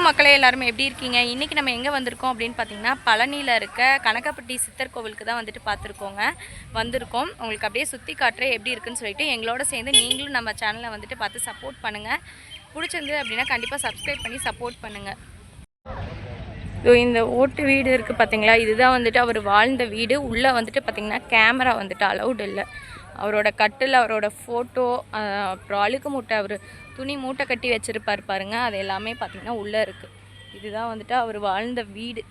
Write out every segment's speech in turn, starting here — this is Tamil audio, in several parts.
மக்களே எல்லாருமே எப்படி இருக்கீங்க? இன்றைக்கி நம்ம எங்கே வந்திருக்கோம் அப்படின்னு பார்த்தீங்கன்னா, பழனியில் இருக்க கனகப்பட்டி சித்தர் கோவிலுக்கு தான் வந்துட்டு வந்திருக்கோம். உங்களுக்கு அப்படியே சுற்றி காட்டுறேன் எப்படி இருக்குன்னு சொல்லிட்டு எங்களோட சேர்ந்து நீங்களும் நம்ம சேனலை வந்துட்டு பார்த்து சப்போர்ட் பண்ணுங்கள். பிடிச்சிருந்து அப்படின்னா கண்டிப்பாக சப்ஸ்கிரைப் பண்ணி சப்போர்ட் பண்ணுங்கள். இந்த ஓட்டு வீடு இருக்குது பார்த்தீங்களா, இதுதான் வந்துட்டு அவர் வாழ்ந்த வீடு. உள்ளே வந்துட்டு பார்த்திங்கன்னா கேமரா வந்துட்டு அலௌடு இல்லை. அவரோட கட்டில், அவரோட ஃபோட்டோ, அப்புறம் அழுக்கு மூட்டை, அவர் துணி மூட்டை கட்டி வச்சுருப்பார் பாருங்க, அது எல்லாமே பார்த்திங்கன்னா உள்ளே இருக்குது. இதுதான் வந்துட்டு அவர் வாழ்ந்த வீடு.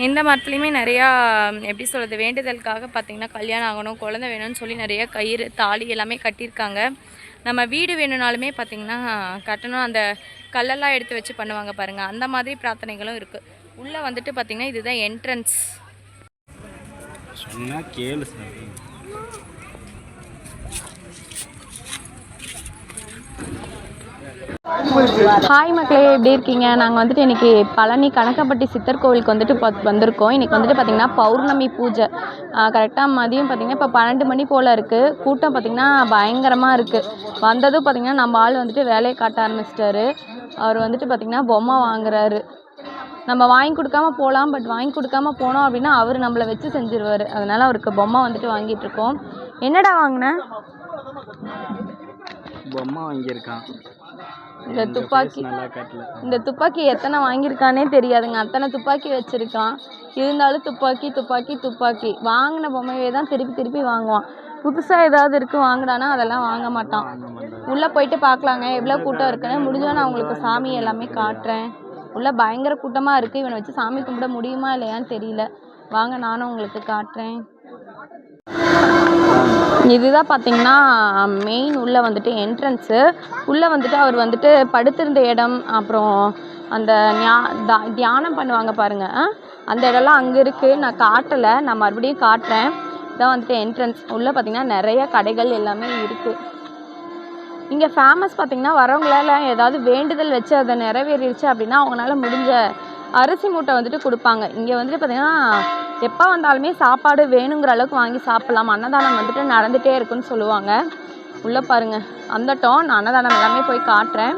இந்த மரத்துலேயுமே நிறையா எப்படி சொல்கிறது, வேண்டுதலுக்காக பார்த்திங்கன்னா கல்யாணம் ஆகணும், குழந்தை வேணும்னு சொல்லி நிறைய கயிறு, தாலி எல்லாமே கட்டியிருக்காங்க. நம்ம வீடு வேணும்னாலுமே பார்த்திங்கன்னா கட்டணும். அந்த கல்லெல்லாம் எடுத்து வச்சு பண்ணுவாங்க பாருங்கள், அந்த மாதிரி பிரார்த்தனைகளும் இருக்குது. உள்ளே வந்துட்டு பார்த்திங்கன்னா இதுதான் என்ட்ரன்ஸ். சொன்னால் கேளு சார். ஹாய் மக்களே, எப்படி இருக்கீங்க? நாங்கள் வந்துட்டு இன்றைக்கி பழனி கனகப்பட்டி சித்தர் கோவிலுக்கு வந்துட்டு வந்திருக்கோம். இன்றைக்கி வந்துட்டு பார்த்திங்கன்னா பௌர்ணமி பூஜை. கரெக்டாக மதியம் பார்த்திங்கன்னா இப்போ 12 மணி போல் இருக்குது. கூட்டம் பார்த்திங்கன்னா பயங்கரமாக இருக்குது. வந்ததும் பார்த்திங்கன்னா நம்ம ஆள் வந்துட்டு வேலையை காட்ட ஆரம்பிச்சிட்டாரு. அவர் வந்துட்டு பார்த்திங்கன்னா பொம்மை வாங்குறாரு. நம்ம வாங்கி கொடுக்காம போகலாம், பட் வாங்கி கொடுக்காம போனோம் அப்படின்னா அவர் நம்மளை வச்சு செஞ்சுருவார். அதனால் அவருக்கு பொம்மை வந்துட்டு வாங்கிட்டுருக்கோம். என்னடா வாங்கினேன்? பொம்மை வாங்கியிருக்கான். இந்த துப்பாக்கி எத்தனை வாங்கியிருக்கானே தெரியாதுங்க. அத்தனை துப்பாக்கி வச்சுருக்கான். இருந்தாலும் துப்பாக்கி வாங்கின பொம்மையே தான் திருப்பி வாங்குவான். புதுசாக ஏதாவது இருக்குது வாங்கினானா அதெல்லாம் வாங்க மாட்டான். உள்ளே போயிட்டு பார்க்கலாங்க எவ்வளோ கூட்டம் இருக்குன்னு. முடிஞ்சால் நான் உங்களுக்கு சாமி எல்லாமே காட்டுறேன். உள்ளே பயங்கர கூட்டமாக இருக்குது. இவனை வச்சு சாமி கும்பிட முடியுமா இல்லையான்னு தெரியல. வாங்க நானும் உங்களுக்கு காட்டுறேன். இதுதான் பார்த்திங்கன்னா மெயின் உள்ளே வந்துட்டு என்ட்ரன்ஸு. உள்ளே வந்துட்டு அவர் வந்துட்டு படுத்திருந்த இடம், அப்புறம் அந்த தியானம் பண்ணுவாங்க பாருங்கள், அந்த இடம்லாம் அங்கே இருக்குது. நான் காட்டலை, நான் மறுபடியும் காட்டுறேன். இதான் வந்துட்டு என்ட்ரன்ஸ். உள்ளே பார்த்திங்கன்னா நிறைய கடைகள் எல்லாமே இருக்குது. இங்கே ஃபேமஸ் பார்த்திங்கன்னா வரவங்களால ஏதாவது வேண்டுதல் வச்சு அதை நிறைவேறிடுச்சு அப்படின்னா அவங்களால முடிஞ்ச அரிசி மூட்டை வந்துட்டு கொடுப்பாங்க. இங்கே வந்துட்டு பார்த்திங்கன்னா எப்போ வந்தாலுமே சாப்பாடு வேணுங்கிற அளவுக்கு வாங்கி சாப்பிட்லாம். அன்னதானம் வந்துட்டு நடந்துகிட்டே இருக்குன்னு சொல்லுவாங்க. உள்ளே பாருங்கள் வந்துட்டோம். நான் அன்னதானம் எல்லாமே போய் காட்டுறேன்.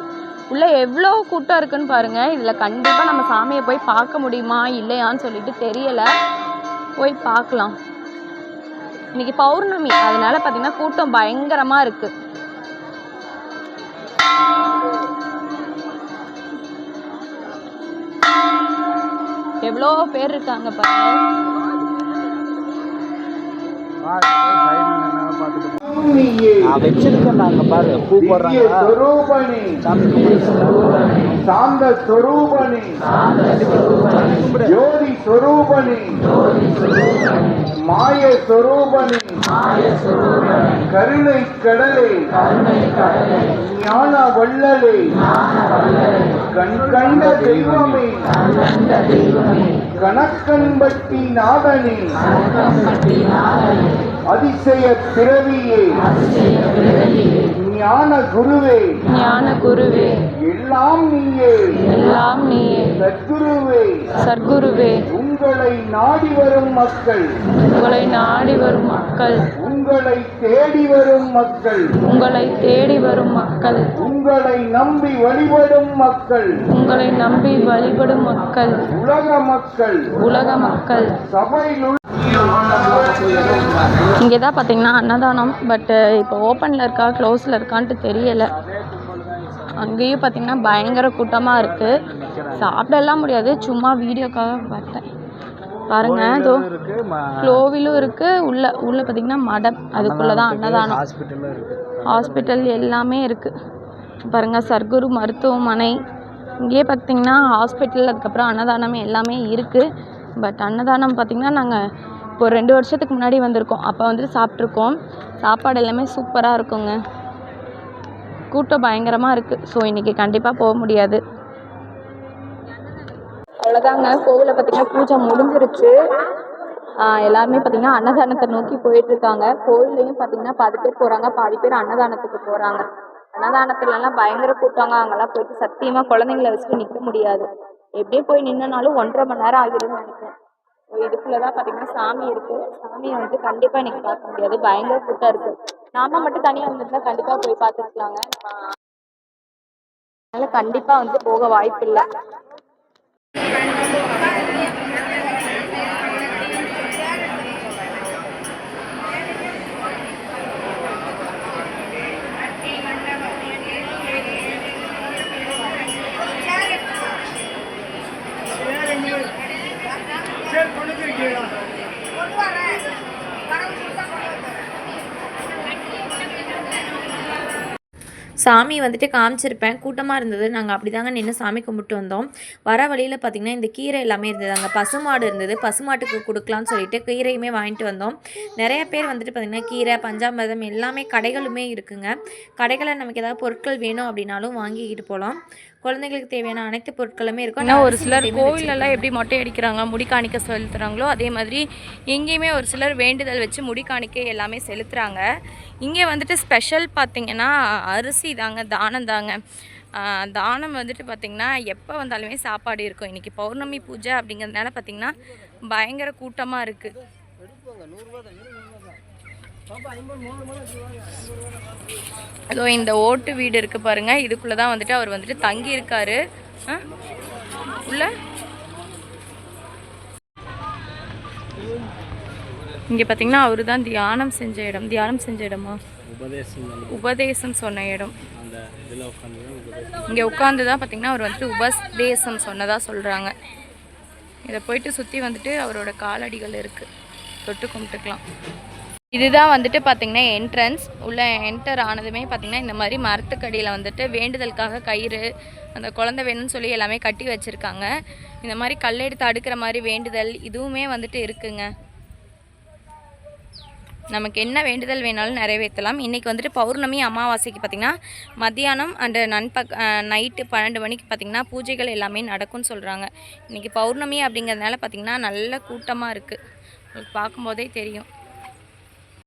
உள்ளே எவ்வளோ கூட்டம் இருக்குதுன்னு பாருங்கள். இதில் கண்டிப்பாக நம்ம சாமியை போய் பார்க்க முடியுமா இல்லையான்னு சொல்லிட்டு தெரியலை. போய் பார்க்கலாம். இன்றைக்கி பௌர்ணமி, அதனால் பார்த்திங்கன்னா கூட்டம் பயங்கரமாக இருக்குது. எவ்வளோ பேர் இருக்காங்க பாருங்க. வச்சிருக்கேன் பாரு, பூ போடுறாங்க. சாந்த ஸ்வரூபணி, ஜோதி ஸ்வரூபணி, மாய ஸ்வரூபணி, கருணை கடலே, ஞான வள்ளலே, கண் கண்ட தெய்வமே, கணக்கன்பட்டி நாதனே, அதிசய பிறவியே, ஞான குருவே, எல்லாம் நீயே, சத்குருவே, உங்களை நாடி வரும் மக்கள், உங்களை தேடி வரும் மக்கள், உங்களை நம்பி வழிபடும் மக்கள், உலக மக்கள் சபையில். இங்கே தான் பார்த்தீங்கன்னா அன்னதானம், பட்டு இப்போ ஓப்பனில் இருக்கா க்ளோஸில் இருக்கான்ட்டு தெரியலை. அங்கேயும் பார்த்திங்கன்னா பயங்கர கூட்டமாக இருக்குது. சாப்பிடலாம் முடியாது, சும்மா வீடியோக்காக பார்த்தேன். பாருங்கள், இதோ கோவிலும் இருக்குது. உள்ளே பார்த்திங்கன்னா மடம், அதுக்குள்ளே தான் அன்னதானம், ஹாஸ்பிட்டல் எல்லாமே இருக்குது. பாருங்கள், சர்க்குரு மருத்துவமனை. இங்கேயே பார்த்திங்கன்னா ஹாஸ்பிட்டல், அதுக்கப்புறம் அன்னதானம் எல்லாமே இருக்குது. பட் அன்னதானம் பார்த்திங்கன்னா நாங்கள் இப்போ 2 வருஷத்துக்கு முன்னாடி வந்திருக்கோம். அப்போ வந்துட்டு சாப்பிட்ருக்கோம். சாப்பாடு எல்லாமே சூப்பராக இருக்குங்க. கூட்டம் பயங்கரமாக இருக்குது. ஸோ இன்றைக்கி கண்டிப்பாக போக முடியாது. அவ்வளோதாங்க, கோவிலில் பார்த்திங்கன்னா பூஜை முடிஞ்சிருச்சு. எல்லாருமே பார்த்திங்கன்னா அன்னதானத்தை நோக்கி போயிட்டுருக்காங்க. கோவில்லையும் பார்த்திங்கன்னா பாதி பேர் போகிறாங்க, பாதி பேர் அன்னதானத்துக்கு போகிறாங்க. அன்னதானத்துலலாம் பயங்கர கூட்டாங்க. அங்கெல்லாம் போயிட்டு சத்தியமாக குழந்தைங்கள வச்சுட்டு நிற்க முடியாது. எப்படியே போய் நின்றுனாலும் 1.5 மணி நேரம் ஆகிடும்னு நினைக்கிறேன். இதுக்குள்ளே தான் பார்த்திங்கன்னா சாமி இருக்குது. சாமியை வந்து கண்டிப்பாக இன்றைக்கி பார்க்க முடியாது, பயங்கர கூட்டம் இருக்குது. நாம மட்டும் தனியாக இருந்துருந்தா கண்டிப்பாக போய் பார்த்துருக்கலாங்க. அதனால் கண்டிப்பாக வந்து போக வாய்ப்பு இல்லை. சாமி வந்துட்டு காமிச்சிருப்பேன். கூட்டமாக இருந்தது. நாங்கள் அப்படி தாங்க நின்று சாமி கும்பிட்டு வந்தோம். வர வழியில் பார்த்திங்கன்னா இந்த கீரை எல்லாமே இருந்தது. அங்கே பசுமாடு இருந்தது. பசுமாட்டுக்கு கொடுக்கலான்னு சொல்லிட்டு கீரையுமே வாங்கிட்டு வந்தோம். நிறைய பேர் வந்துட்டு பார்த்திங்கன்னா கீரை, பஞ்சாமிர்தம் எல்லாமே கடைகளுமே இருக்குங்க. கடைகளில் நமக்கு ஏதாவது பொருட்கள் வேணும் அப்படின்னாலும் வாங்கிக்கிட்டு போகலாம். குழந்தைங்களுக்கு தேவையான அனைத்து பொருட்களுமே இருக்கும். ஆனால் ஒரு சிலர் கோவிலெல்லாம் எப்படி மொட்டை அடிக்கிறாங்க, முடி காணிக்க செலுத்துகிறாங்களோ அதே மாதிரி எங்கேயுமே ஒரு சிலர் வேண்டுதல் வச்சு முடி காணிக்க எல்லாமே செலுத்துகிறாங்க. இங்கே வந்துட்டு ஸ்பெஷல் பார்த்திங்கன்னா அரிசி தாங்க, தானம் தாங்க. தானம் வந்துட்டு பார்த்திங்கன்னா எப்போ வந்தாலுமே சாப்பாடு இருக்கும். இன்றைக்கி பௌர்ணமி பூஜை அப்படிங்கிறதுனால பார்த்திங்கன்னா பயங்கர கூட்டமாக இருக்குது. அதோ இந்த ஓட்டு வீடு இருக்குது பாருங்கள். இதுக்குள்ளே தான் வந்துட்டு அவர் வந்துட்டு தங்கியிருக்காரு. உள்ள இங்கே பார்த்தீங்கன்னா அவரு தான் தியானம் செஞ்ச இடம். தியானம் செஞ்ச இடமா? உபதேசம் சொன்ன இடம். இங்கே உட்காந்து தான் பார்த்தீங்கன்னா அவர் வந்துட்டு உபதேசம் சொன்னதாக சொல்கிறாங்க. இதை போயிட்டு சுற்றி வந்துட்டு அவரோட காலடிகள் இருக்குது, தொட்டு கும்பிட்டுக்கலாம். இதுதான் வந்துட்டு பார்த்திங்கன்னா என்ட்ரன்ஸ். உள்ளே என்டர் ஆனதுமே பார்த்திங்கன்னா இந்த மாதிரி மரத்துக்கடியில் வந்துட்டு வேண்டுதலுக்காக கயிறு, அந்த குழந்தை வேணும்னு சொல்லி எல்லாமே கட்டி வச்சுருக்காங்க. இந்த மாதிரி கல்லெடுத்து அடுக்கிற மாதிரி வேண்டுதல் இதுவுமே வந்துட்டு இருக்குங்க. நமக்கு என்ன வேண்டுதல் வேணாலும் நிறைவேற்றலாம். இன்றைக்கி வந்துட்டு பௌர்ணமி அமாவாசைக்கு பார்த்திங்கன்னா மத்தியானம் அண்டு நைட்டு 12 மணிக்கு பார்த்திங்கன்னா பூஜைகள் எல்லாமே நடக்கும்னு சொல்கிறாங்க. இன்றைக்கி பௌர்ணமி அப்படிங்கிறதுனால பார்த்திங்கன்னா நல்ல கூட்டமாக இருக்குது. உங்களுக்கு பார்க்கும்போதே தெரியும்.